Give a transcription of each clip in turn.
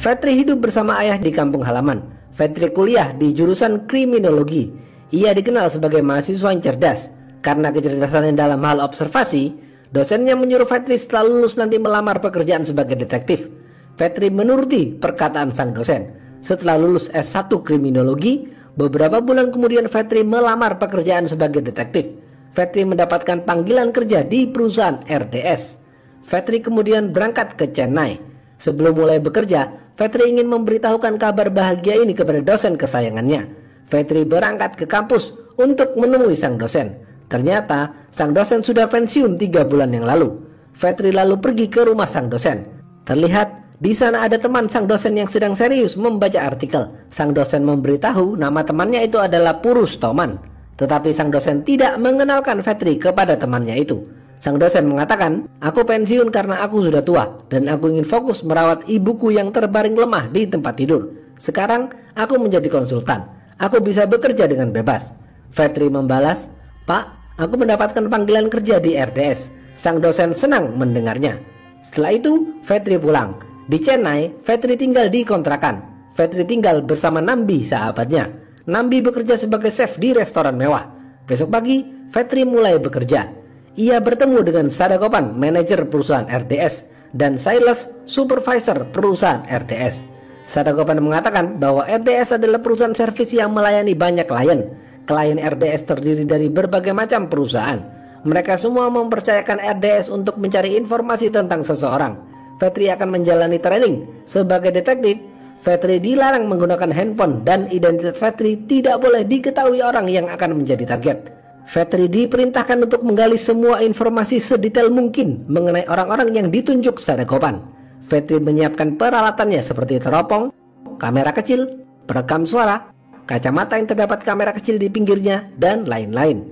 Fetri hidup bersama ayah di kampung halaman. Fetri kuliah di jurusan kriminologi. Ia dikenal sebagai mahasiswa yang cerdas. Karena kecerdasannya dalam hal observasi, dosennya menyuruh Fetri setelah lulus nanti melamar pekerjaan sebagai detektif. Fetri menuruti perkataan sang dosen. Setelah lulus S1 kriminologi, beberapa bulan kemudian Fetri melamar pekerjaan sebagai detektif. Fetri mendapatkan panggilan kerja di perusahaan RDS. Fetri kemudian berangkat ke Chennai. Sebelum mulai bekerja, Fetri ingin memberitahukan kabar bahagia ini kepada dosen kesayangannya. Fetri berangkat ke kampus untuk menemui sang dosen. Ternyata sang dosen sudah pensiun 3 bulan yang lalu. Fetri lalu pergi ke rumah sang dosen. Terlihat di sana ada teman sang dosen yang sedang serius membaca artikel. Sang dosen memberitahu nama temannya itu adalah Purus Toman. Tetapi sang dosen tidak mengenalkan Fetri kepada temannya itu. Sang dosen mengatakan, "Aku pensiun karena aku sudah tua dan aku ingin fokus merawat ibuku yang terbaring lemah di tempat tidur. Sekarang aku menjadi konsultan. Aku bisa bekerja dengan bebas." Fetri membalas, "Pak, aku mendapatkan panggilan kerja di RDS." Sang dosen senang mendengarnya. Setelah itu, Fetri pulang. Di Chennai, Fetri tinggal di kontrakan. Fetri tinggal bersama Nambi, sahabatnya. Nambi bekerja sebagai chef di restoran mewah. Besok pagi, Fetri mulai bekerja. Ia bertemu dengan Sadagopan, manajer perusahaan RDS, dan Silas, supervisor perusahaan RDS. Sadagopan mengatakan bahwa RDS adalah perusahaan servis yang melayani banyak klien. Klien RDS terdiri dari berbagai macam perusahaan. Mereka semua mempercayakan RDS untuk mencari informasi tentang seseorang. Fetri akan menjalani training sebagai detektif. Fetri dilarang menggunakan handphone dan identitas Fetri tidak boleh diketahui orang yang akan menjadi target. Fetri diperintahkan untuk menggali semua informasi sedetail mungkin mengenai orang-orang yang ditunjuk Sadagopan. Fetri menyiapkan peralatannya seperti teropong, kamera kecil, perekam suara, kacamata yang terdapat kamera kecil di pinggirnya, dan lain-lain.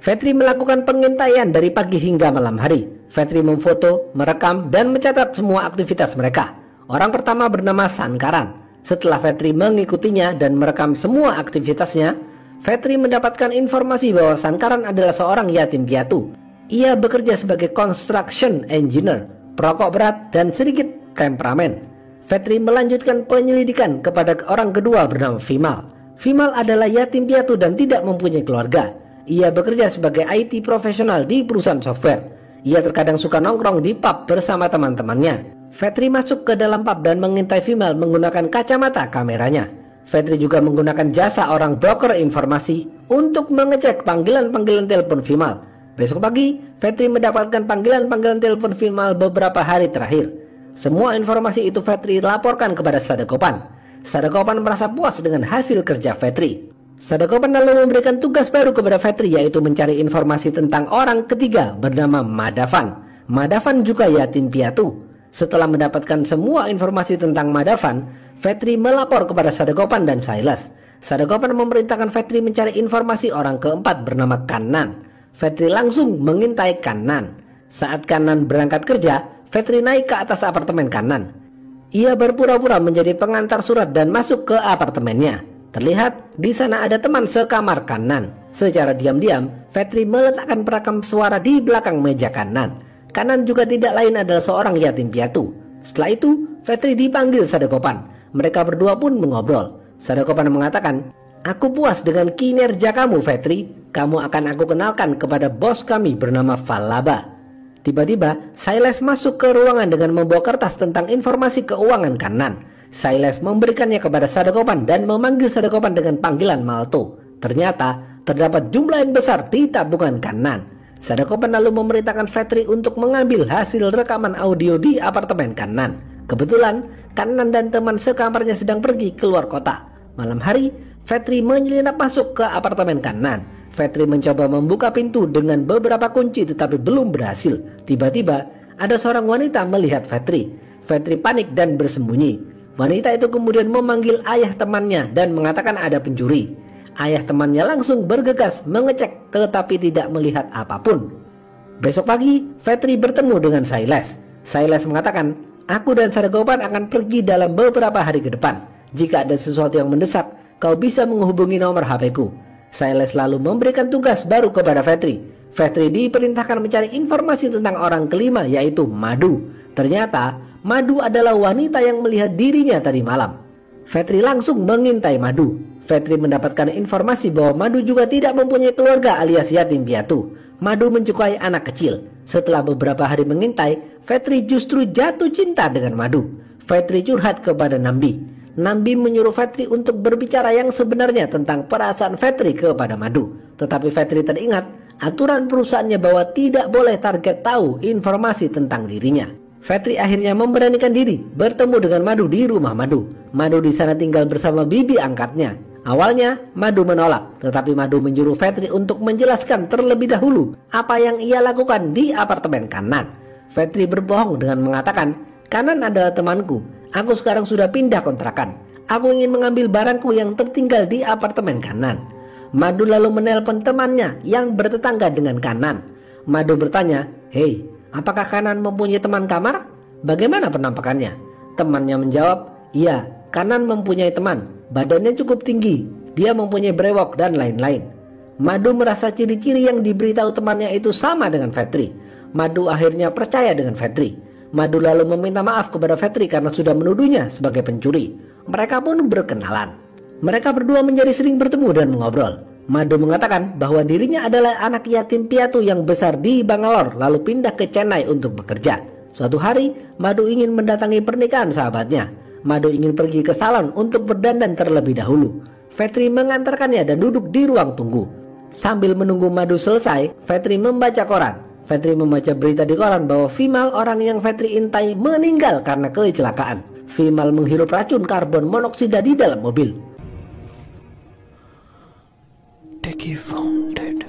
Fetri melakukan pengintaian dari pagi hingga malam hari. Fetri memfoto, merekam, dan mencatat semua aktivitas mereka. Orang pertama bernama Sankaran. Setelah Fetri mengikutinya dan merekam semua aktivitasnya, Fetri mendapatkan informasi bahwa Sankaran adalah seorang yatim piatu. Ia bekerja sebagai construction engineer, perokok berat, dan sedikit temperamen. Fetri melanjutkan penyelidikan kepada orang kedua bernama Vimal. Vimal adalah yatim piatu dan tidak mempunyai keluarga. Ia bekerja sebagai IT profesional di perusahaan software. Ia terkadang suka nongkrong di pub bersama teman-temannya. Fetri masuk ke dalam pub dan mengintai Vimal menggunakan kacamata kameranya. Fetri juga menggunakan jasa orang broker informasi untuk mengecek panggilan-panggilan telepon Vimal. Besok pagi, Fetri mendapatkan panggilan-panggilan telepon Vimal beberapa hari terakhir. Semua informasi itu Fetri laporkan kepada Sadagopan. Sadagopan merasa puas dengan hasil kerja Fetri. Sadagopan lalu memberikan tugas baru kepada Fetri, yaitu mencari informasi tentang orang ketiga bernama Madhavan. Madhavan juga yatim piatu. Setelah mendapatkan semua informasi tentang Madhavan, Fetri melapor kepada Sadagopan dan Silas. Sadagopan memerintahkan Fetri mencari informasi orang keempat bernama Kannan. Fetri langsung mengintai Kannan. Saat Kannan berangkat kerja, Fetri naik ke atas apartemen Kannan. Ia berpura-pura menjadi pengantar surat dan masuk ke apartemennya. Terlihat di sana ada teman sekamar Kannan. Secara diam-diam, Fetri meletakkan perekam suara di belakang meja Kannan. Kannan juga tidak lain adalah seorang yatim piatu. Setelah itu, Fetri dipanggil Sadagopan. Mereka berdua pun mengobrol. Sadagopan mengatakan, "Aku puas dengan kinerja kamu, Fetri. Kamu akan aku kenalkan kepada bos kami bernama Vallabha." Tiba-tiba, Silas masuk ke ruangan dengan membawa kertas tentang informasi keuangan Kannan. Silas memberikannya kepada Sadagopan dan memanggil Sadagopan dengan panggilan Malto. Ternyata, terdapat jumlah yang besar di tabungan Kannan. Sadagopan lalu memerintahkan Fetri untuk mengambil hasil rekaman audio di apartemen Kannan. Kebetulan, Kannan dan teman sekamarnya sedang pergi keluar kota. Malam hari, Fetri menyelinap masuk ke apartemen Kannan. Fetri mencoba membuka pintu dengan beberapa kunci tetapi belum berhasil. Tiba-tiba, ada seorang wanita melihat Fetri. Fetri panik dan bersembunyi. Wanita itu kemudian memanggil ayah temannya dan mengatakan ada pencuri. Ayah temannya langsung bergegas mengecek tetapi tidak melihat apapun. Besok pagi, Fetri bertemu dengan Silas. Silas mengatakan, "Aku dan Sadagopan akan pergi dalam beberapa hari ke depan. Jika ada sesuatu yang mendesak, kau bisa menghubungi nomor HP-ku." Silas lalu memberikan tugas baru kepada Fetri. Fetri diperintahkan mencari informasi tentang orang kelima, yaitu Madu. Ternyata Madu adalah wanita yang melihat dirinya tadi malam. Fetri langsung mengintai Madu. Fetri mendapatkan informasi bahwa Madu juga tidak mempunyai keluarga alias yatim piatu. Madu menyukai anak kecil. Setelah beberapa hari mengintai, Fetri justru jatuh cinta dengan Madu. Fetri curhat kepada Nambi. Nambi menyuruh Fetri untuk berbicara yang sebenarnya tentang perasaan Fetri kepada Madu. Tetapi Fetri teringat aturan perusahaannya bahwa tidak boleh target tahu informasi tentang dirinya. Fetri akhirnya memberanikan diri bertemu dengan Madu di rumah Madu. Madu di sana tinggal bersama bibi angkatnya. Awalnya Madu menolak, tetapi Madu menyuruh Fetri untuk menjelaskan terlebih dahulu apa yang ia lakukan di apartemen Kanan. Fetri berbohong dengan mengatakan, "Kanan adalah temanku. Aku sekarang sudah pindah kontrakan. Aku ingin mengambil barangku yang tertinggal di apartemen Kanan." Madu lalu menelpon temannya yang bertetangga dengan Kanan. Madu bertanya, "Hei, apakah Kanan mempunyai teman kamar? Bagaimana penampakannya?" Temannya menjawab, "Iya, Kanan mempunyai teman. Badannya cukup tinggi, dia mempunyai brewok dan lain-lain." Madu merasa ciri-ciri yang diberitahu temannya itu sama dengan Fetri. Madu akhirnya percaya dengan Fetri. Madu lalu meminta maaf kepada Fetri karena sudah menuduhnya sebagai pencuri. Mereka pun berkenalan. Mereka berdua menjadi sering bertemu dan mengobrol. Madu mengatakan bahwa dirinya adalah anak yatim piatu yang besar di Bangalore lalu pindah ke Chennai untuk bekerja. Suatu hari, Madu ingin mendatangi pernikahan sahabatnya. Madu ingin pergi ke salon untuk berdandan terlebih dahulu. Fetri mengantarkannya dan duduk di ruang tunggu. Sambil menunggu Madu selesai, Fetri membaca koran. Fetri membaca berita di koran bahwa Vimal, orang yang Fetri intai, meninggal karena kecelakaan. Vimal menghirup racun karbon monoksida di dalam mobil. Deki found dead.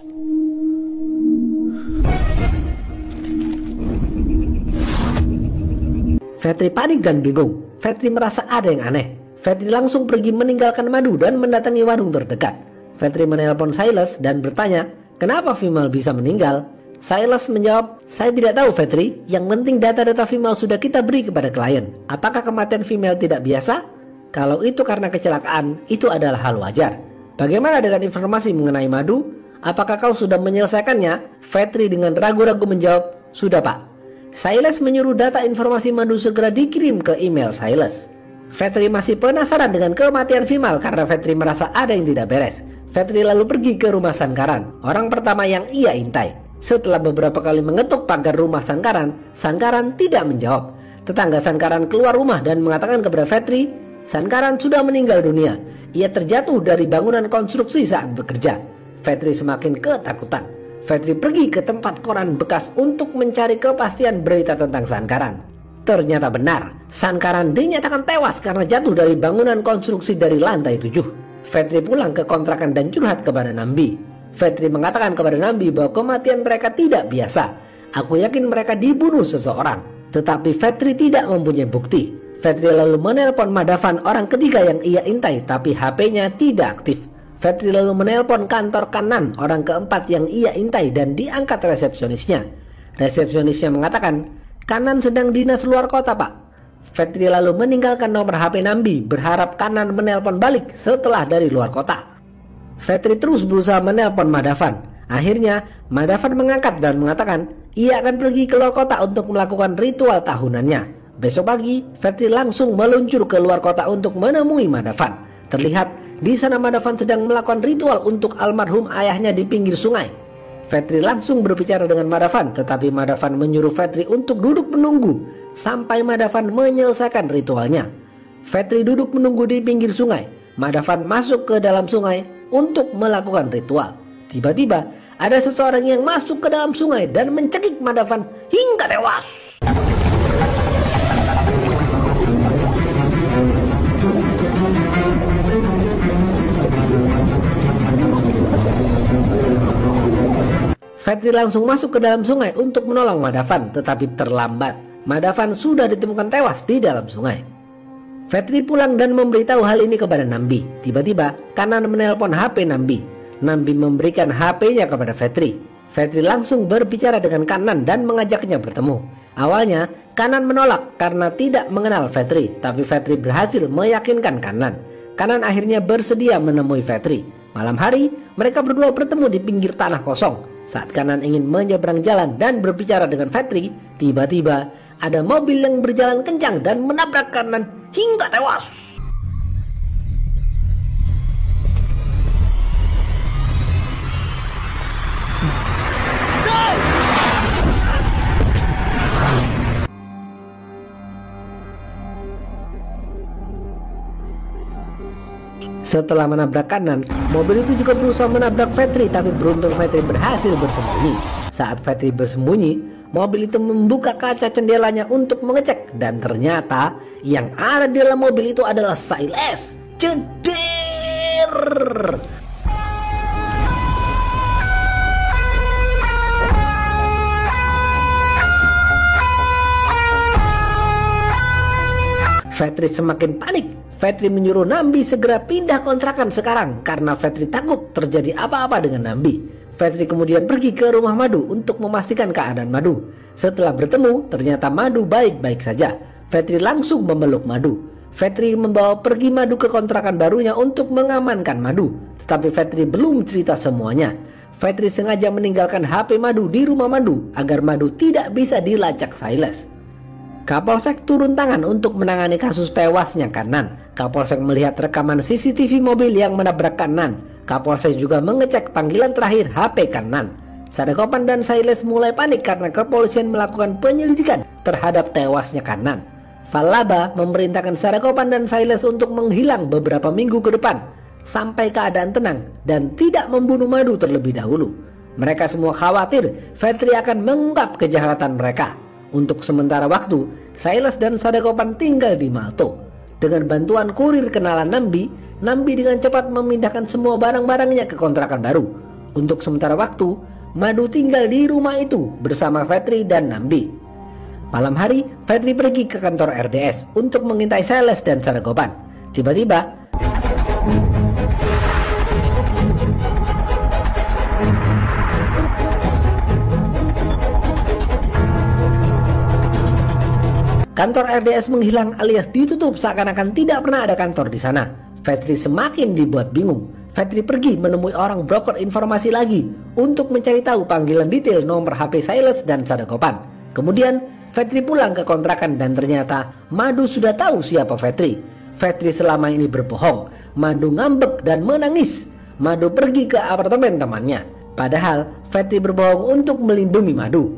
Fetri panik dan bingung. Fetri merasa ada yang aneh. Fetri langsung pergi meninggalkan Madu dan mendatangi warung terdekat. Fetri menelpon Silas dan bertanya, "Kenapa Vimal bisa meninggal?" Silas menjawab, "Saya tidak tahu Fetri, yang penting data-data Vimal sudah kita beri kepada klien. Apakah kematian Vimal tidak biasa? Kalau itu karena kecelakaan, itu adalah hal wajar. Bagaimana dengan informasi mengenai Madu? Apakah kau sudah menyelesaikannya?" Fetri dengan ragu-ragu menjawab, "Sudah Pak." Silas menyuruh data informasi Madu segera dikirim ke email Silas. Fetri masih penasaran dengan kematian Vimal karena Fetri merasa ada yang tidak beres. Fetri lalu pergi ke rumah Sankaran, orang pertama yang ia intai. Setelah beberapa kali mengetuk pagar rumah Sankaran, Sankaran tidak menjawab. Tetangga Sankaran keluar rumah dan mengatakan kepada Fetri, Sankaran sudah meninggal dunia. Ia terjatuh dari bangunan konstruksi saat bekerja. Fetri semakin ketakutan. Fetri pergi ke tempat koran bekas untuk mencari kepastian berita tentang Sankaran. Ternyata benar, Sankaran dinyatakan tewas karena jatuh dari bangunan konstruksi dari lantai 7. Fetri pulang ke kontrakan dan curhat kepada Nambi. Fetri mengatakan kepada Nambi bahwa kematian mereka tidak biasa. "Aku yakin mereka dibunuh seseorang." Tetapi Fetri tidak mempunyai bukti. Fetri lalu menelpon Madhavan, orang ketiga yang ia intai, tapi HP-nya tidak aktif. Fetri lalu menelpon kantor Kanan, orang keempat yang ia intai, dan diangkat resepsionisnya. Resepsionisnya mengatakan, "Kanan sedang dinas luar kota Pak." Fetri lalu meninggalkan nomor HP Nambi, berharap Kanan menelpon balik setelah dari luar kota. Fetri terus berusaha menelpon Madhavan. Akhirnya Madhavan mengangkat dan mengatakan ia akan pergi ke luar kota untuk melakukan ritual tahunannya. Besok pagi, Fetri langsung meluncur ke luar kota untuk menemui Madhavan. Terlihat di sana Madhavan sedang melakukan ritual untuk almarhum ayahnya di pinggir sungai. Fetri langsung berbicara dengan Madhavan, tetapi Madhavan menyuruh Fetri untuk duduk menunggu sampai Madhavan menyelesaikan ritualnya. Fetri duduk menunggu di pinggir sungai. Madhavan masuk ke dalam sungai untuk melakukan ritual. Tiba-tiba ada seseorang yang masuk ke dalam sungai dan mencekik Madhavan hingga tewas. Fetri langsung masuk ke dalam sungai untuk menolong Madhavan, tetapi terlambat. Madhavan sudah ditemukan tewas di dalam sungai. Fetri pulang dan memberitahu hal ini kepada Nambi. Tiba-tiba Kanan menelpon HP Nambi. Nambi memberikan HP-nya kepada Fetri. Fetri langsung berbicara dengan Kanan dan mengajaknya bertemu. Awalnya Kanan menolak karena tidak mengenal Fetri, tapi Fetri berhasil meyakinkan Kanan. Kanan akhirnya bersedia menemui Fetri. Malam hari mereka berdua bertemu di pinggir tanah kosong. Saat Kanan ingin menyeberang jalan dan berbicara dengan Fetri, tiba-tiba ada mobil yang berjalan kencang dan menabrak kanan hingga tewas. Setelah menabrak kanan, mobil itu juga berusaha menabrak Fetri, tapi beruntung Fetri berhasil bersembunyi. Saat Fetri bersembunyi, mobil itu membuka kaca jendelanya untuk mengecek, dan ternyata yang ada di dalam mobil itu adalah Siles. Ceder! Fetri semakin panik. Fetri menyuruh Nambi segera pindah kontrakan sekarang karena Fetri takut terjadi apa-apa dengan Nambi. Fetri kemudian pergi ke rumah Madu untuk memastikan keadaan Madu. Setelah bertemu, ternyata Madu baik-baik saja. Fetri langsung memeluk Madu. Fetri membawa pergi Madu ke kontrakan barunya untuk mengamankan Madu. Tetapi Fetri belum cerita semuanya. Fetri sengaja meninggalkan HP Madu di rumah Madu agar Madu tidak bisa dilacak Siles. Kapolsek turun tangan untuk menangani kasus tewasnya Kanan. Kapolsek melihat rekaman CCTV mobil yang menabrak Kanan. Kapolsek juga mengecek panggilan terakhir HP Kanan. Sadekopan dan Siles mulai panik karena kepolisian melakukan penyelidikan terhadap tewasnya Kanan. Falaba memerintahkan Sadekopan dan Siles untuk menghilang beberapa minggu ke depan sampai keadaan tenang dan tidak membunuh Madu terlebih dahulu. Mereka semua khawatir Fetri akan mengungkap kejahatan mereka. Untuk sementara waktu, Siles dan Sadekopan tinggal di Malto. Dengan bantuan kurir kenalan Nambi, Nambi dengan cepat memindahkan semua barang-barangnya ke kontrakan baru. Untuk sementara waktu, Madu tinggal di rumah itu bersama Fetri dan Nambi. Malam hari, Fetri pergi ke kantor RDS untuk mengintai Siles dan Sadekopan. Tiba-tiba, kantor RDS menghilang alias ditutup seakan-akan tidak pernah ada kantor di sana. Fetri semakin dibuat bingung. Fetri pergi menemui orang broker informasi lagi untuk mencari tahu panggilan detail nomor HP Siles dan Sadekopan. Kemudian Fetri pulang ke kontrakan dan ternyata Madu sudah tahu siapa Fetri. Fetri selama ini berbohong. Madu ngambek dan menangis. Madu pergi ke apartemen temannya. Padahal Fetri berbohong untuk melindungi Madu.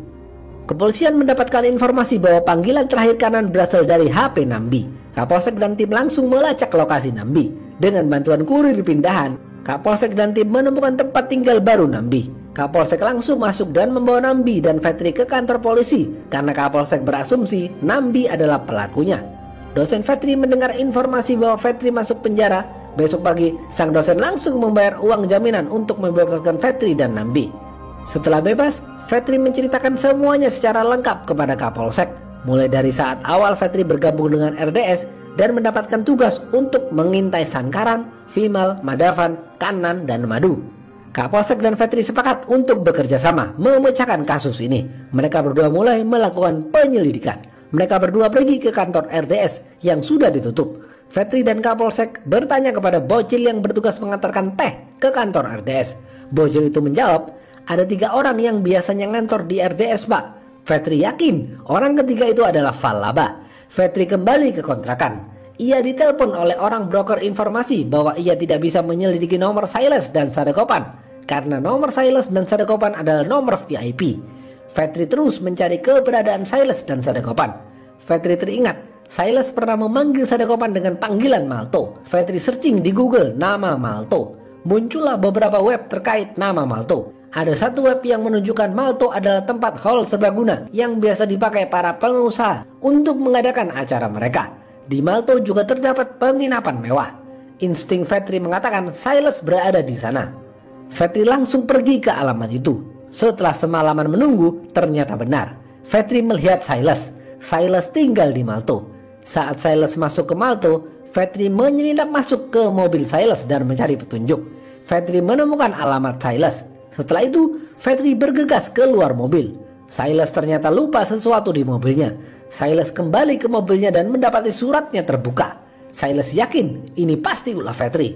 Kepolisian mendapatkan informasi bahwa panggilan terakhir Kanan berasal dari HP Nambi. Kapolsek dan tim langsung melacak lokasi Nambi. Dengan bantuan kurir pindahan, Kapolsek dan tim menemukan tempat tinggal baru Nambi. Kapolsek langsung masuk dan membawa Nambi dan Fetri ke kantor polisi karena Kapolsek berasumsi Nambi adalah pelakunya. Dosen Fetri mendengar informasi bahwa Fetri masuk penjara. Besok pagi, sang dosen langsung membayar uang jaminan untuk membebaskan Fetri dan Nambi. Setelah bebas, Fetri menceritakan semuanya secara lengkap kepada Kapolsek. Mulai dari saat awal Fetri bergabung dengan RDS dan mendapatkan tugas untuk mengintai Sangkaran, Vimal, Madavan, Kanan, dan Madu. Kapolsek dan Fetri sepakat untuk bekerja sama memecahkan kasus ini. Mereka berdua mulai melakukan penyelidikan. Mereka berdua pergi ke kantor RDS yang sudah ditutup. Fetri dan Kapolsek bertanya kepada bocil yang bertugas mengantarkan teh ke kantor RDS. Bocil itu menjawab, ada 3 orang yang biasanya ngantor di RDS, Pak. Fetri yakin orang ketiga itu adalah Falaba. Fetri kembali ke kontrakan. Ia ditelepon oleh orang broker informasi bahwa ia tidak bisa menyelidiki nomor Siles dan Sadekopan karena nomor Siles dan Sadekopan adalah nomor VIP. Fetri terus mencari keberadaan Siles dan Sadekopan. Fetri teringat Siles pernah memanggil Sadekopan dengan panggilan Malto. Fetri searching di Google nama Malto. Muncullah beberapa web terkait nama Malto. Ada satu web yang menunjukkan Malto adalah tempat hall serbaguna yang biasa dipakai para pengusaha untuk mengadakan acara mereka. Di Malto juga terdapat penginapan mewah. Insting Fetri mengatakan Siles berada di sana. Fetri langsung pergi ke alamat itu. Setelah semalaman menunggu, ternyata benar. Fetri melihat Siles. Siles tinggal di Malto. Saat Siles masuk ke Malto, Fetri menyelinap masuk ke mobil Siles dan mencari petunjuk. Fetri menemukan alamat Siles. Setelah itu, Fetri bergegas keluar mobil. Siles ternyata lupa sesuatu di mobilnya. Siles kembali ke mobilnya dan mendapati suratnya terbuka. Siles yakin ini pasti ulah Fetri.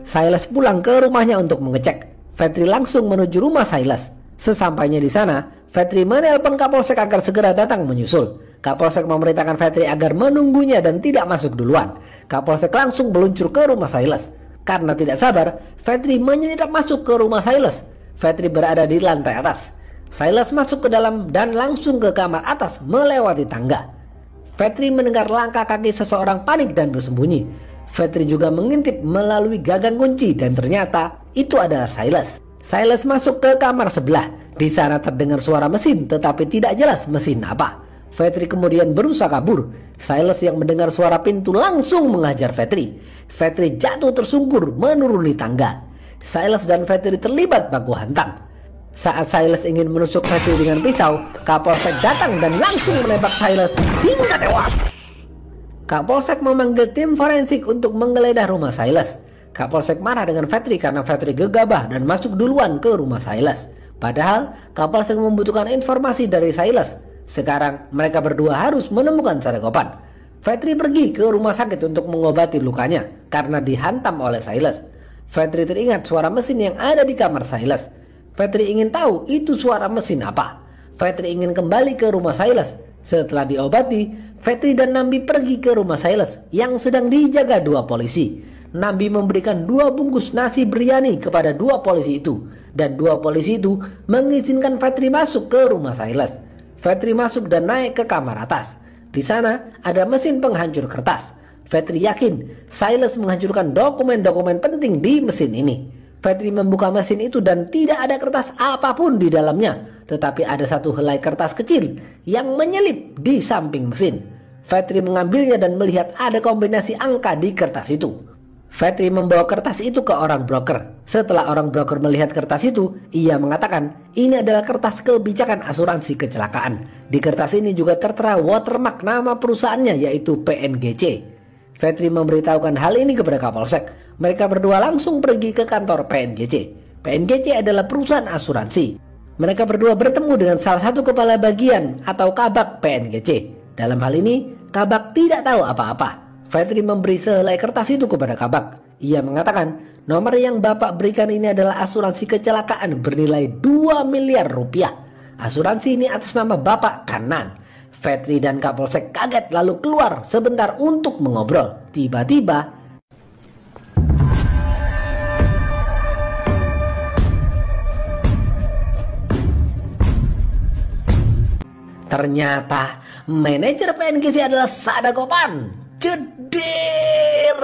Siles pulang ke rumahnya untuk mengecek. Fetri langsung menuju rumah Siles. Sesampainya di sana, Fetri menelpon Kapolsek agar segera datang menyusul. Kapolsek memerintahkan Fetri agar menunggunya dan tidak masuk duluan. Kapolsek langsung meluncur ke rumah Silas. Karena tidak sabar, Fetri menyelidap masuk ke rumah Silas. Fetri berada di lantai atas. Silas masuk ke dalam dan langsung ke kamar atas melewati tangga. Fetri mendengar langkah kaki seseorang panik dan bersembunyi. Fetri juga mengintip melalui gagang kunci dan ternyata itu adalah Silas. Silas masuk ke kamar sebelah. Di sana terdengar suara mesin tetapi tidak jelas mesin apa. Fetri kemudian berusaha kabur. Silas yang mendengar suara pintu langsung mengajar Fetri. Fetri jatuh tersungkur menuruni tangga. Silas dan Fetri terlibat baku hantam. Saat Silas ingin menusuk Fetri dengan pisau, Kapolsek datang dan langsung menembak Silas hingga tewas. Kapolsek memanggil tim forensik untuk menggeledah rumah Silas. Kapolsek marah dengan Fetri karena Fetri gegabah dan masuk duluan ke rumah Silas. Padahal Kapolsek membutuhkan informasi dari Silas. Sekarang mereka berdua harus menemukan Sadekopan. Fetri pergi ke rumah sakit untuk mengobati lukanya karena dihantam oleh Silas. Fetri teringat suara mesin yang ada di kamar Silas. Fetri ingin tahu itu suara mesin apa. Fetri ingin kembali ke rumah Silas. Setelah diobati, Fetri dan Nambi pergi ke rumah Silas yang sedang dijaga 2 polisi. Nambi memberikan 2 bungkus nasi biryani kepada 2 polisi itu. Dan 2 polisi itu mengizinkan Fetri masuk ke rumah Silas. Fetri masuk dan naik ke kamar atas. Di sana ada mesin penghancur kertas. Fetri yakin Silas menghancurkan dokumen-dokumen penting di mesin ini. Fetri membuka mesin itu dan tidak ada kertas apapun di dalamnya. Tetapi ada satu helai kertas kecil yang menyelip di samping mesin. Fetri mengambilnya dan melihat ada kombinasi angka di kertas itu. Fetri membawa kertas itu ke orang broker. Setelah orang broker melihat kertas itu, ia mengatakan ini adalah kertas kebijakan asuransi kecelakaan. Di kertas ini juga tertera watermark nama perusahaannya yaitu PNGC. Fetri memberitahukan hal ini kepada Kapolsek. Mereka berdua langsung pergi ke kantor PNGC. PNGC adalah perusahaan asuransi. Mereka berdua bertemu dengan salah satu kepala bagian atau kabak PNGC. Dalam hal ini, kabak tidak tahu apa-apa. Fetri memberi sehelai kertas itu kepada kabak. Ia mengatakan nomor yang bapak berikan ini adalah asuransi kecelakaan bernilai 2 miliar rupiah. Asuransi ini atas nama bapak Kanan. Fetri dan Kapolsek kaget lalu keluar sebentar untuk mengobrol. Tiba-tiba ternyata manajer PNGC adalah Sadekopan. Jeder.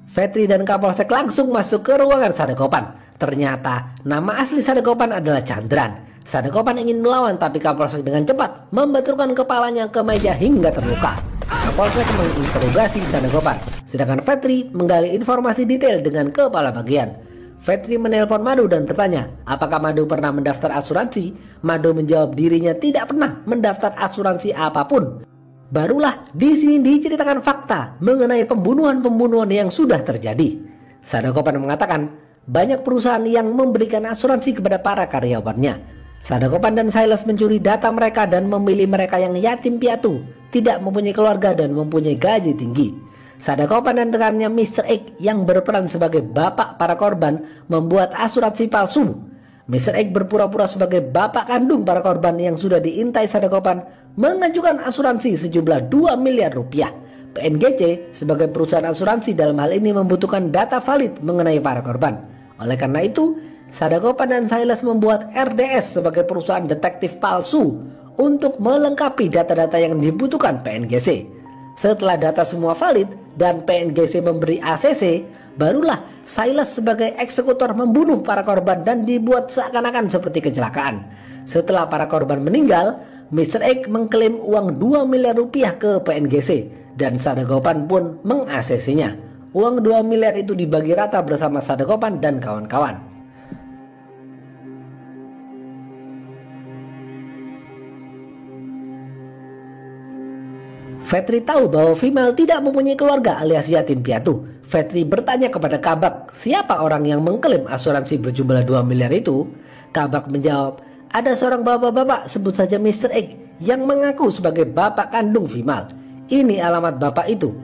Fetri dan Kapolsek langsung masuk ke ruangan Sadekopan. Ternyata nama asli Sadekopan adalah Chandran. Sadekopan ingin melawan tapi Kapolsek dengan cepat membenturkan kepalanya ke meja hingga terluka. Kapolsek menginterogasi Sadekopan, sedangkan Fetri menggali informasi detail dengan kepala bagian. Fetri menelpon Madu dan bertanya apakah Madu pernah mendaftar asuransi. Madu menjawab dirinya tidak pernah mendaftar asuransi apapun. Barulah di sini diceritakan fakta mengenai pembunuhan-pembunuhan yang sudah terjadi. Sadekopan mengatakan banyak perusahaan yang memberikan asuransi kepada para karyawannya. Sadekopan dan Silas mencuri data mereka dan memilih mereka yang yatim piatu, tidak mempunyai keluarga dan mempunyai gaji tinggi. Sadekopan dan rekannya Mr. X yang berperan sebagai bapak para korban membuat asuransi palsu. Mr. X berpura-pura sebagai bapak kandung para korban yang sudah diintai Sadekopan mengajukan asuransi sejumlah 2 miliar rupiah. PNGC sebagai perusahaan asuransi dalam hal ini membutuhkan data valid mengenai para korban. Oleh karena itu, Sadekopan dan Silas membuat RDS sebagai perusahaan detektif palsu untuk melengkapi data-data yang dibutuhkan PNGC. Setelah data semua valid dan PNGC memberi ACC, barulah Silas sebagai eksekutor membunuh para korban dan dibuat seakan-akan seperti kecelakaan. Setelah para korban meninggal, Mr. X mengklaim uang 2 miliar rupiah ke PNGC dan Sadekopan pun meng-ACC-nya. Uang 2 miliar itu dibagi rata bersama Sadekopan dan kawan-kawan. Fetri tahu bahwa Vimal tidak mempunyai keluarga alias yatim piatu. Fetri bertanya kepada Kabak, siapa orang yang mengklaim asuransi berjumlah 2 miliar itu? Kabak menjawab, ada seorang bapak-bapak sebut saja Mr. X yang mengaku sebagai bapak kandung Vimal. Ini alamat bapak itu.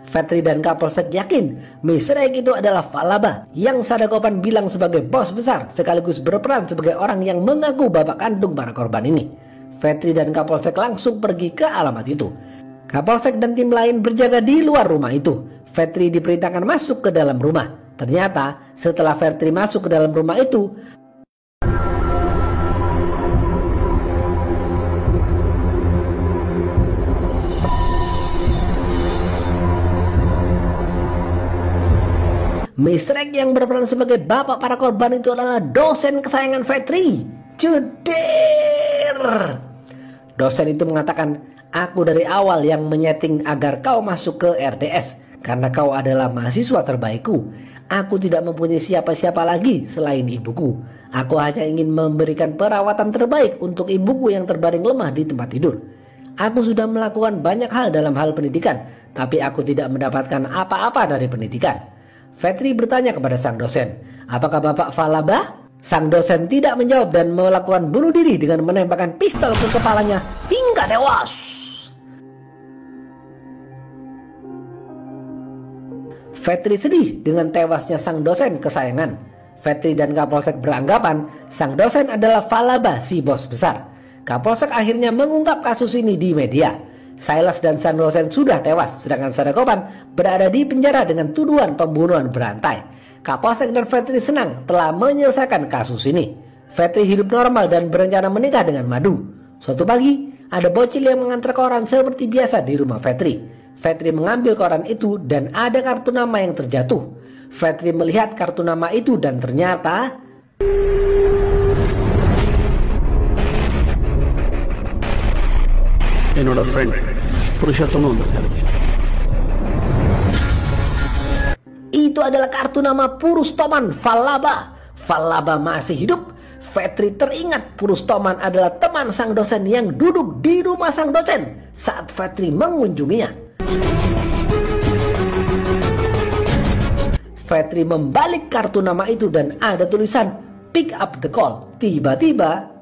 Fetri dan Kapolsek yakin Mr. X itu adalah Falaba yang Sadagopan bilang sebagai bos besar sekaligus berperan sebagai orang yang mengaku bapak kandung para korban ini. Fetri dan Kapolsek langsung pergi ke alamat itu. Kapolsek dan tim lain berjaga di luar rumah itu. Fetri diperintahkan masuk ke dalam rumah. Ternyata setelah Fetri masuk ke dalam rumah itu, Mr. X yang berperan sebagai bapak para korban itu adalah dosen kesayangan Fetri. Juder. Dosen itu mengatakan, aku dari awal yang menyeting agar kau masuk ke RDS karena kau adalah mahasiswa terbaikku. Aku tidak mempunyai siapa-siapa lagi selain ibuku. Aku hanya ingin memberikan perawatan terbaik untuk ibuku yang terbaring lemah di tempat tidur. Aku sudah melakukan banyak hal dalam hal pendidikan, tapi aku tidak mendapatkan apa-apa dari pendidikan. Fetri bertanya kepada sang dosen, apakah Bapak Falaba? Sang dosen tidak menjawab dan melakukan bunuh diri dengan menembakkan pistol ke kepalanya hingga tewas. Fetri sedih dengan tewasnya sang dosen kesayangan. Fetri dan Kapolsek beranggapan sang dosen adalah Falaba si bos besar. Kapolsek akhirnya mengungkap kasus ini di media. Silas dan sang dosen sudah tewas, sedangkan Sadagopan berada di penjara dengan tuduhan pembunuhan berantai. Kapolsek dan Fetri senang telah menyelesaikan kasus ini. Fetri hidup normal dan berencana menikah dengan Madu. Suatu pagi, ada bocil yang mengantar koran seperti biasa di rumah Fetri. Fetri mengambil koran itu dan ada kartu nama yang terjatuh. Fetri melihat kartu nama itu dan ternyata என்னோட ஃப்ரெண்ட் புருஷோத்தமன் வந்திருக்காரு. Itu adalah kartu nama Purustoman Falaba. Falaba masih hidup. Fetri teringat Purustoman adalah teman sang dosen yang duduk di rumah sang dosen saat Fetri mengunjunginya. Fetri membalik kartu nama itu dan ada tulisan pick up the call. Tiba-tiba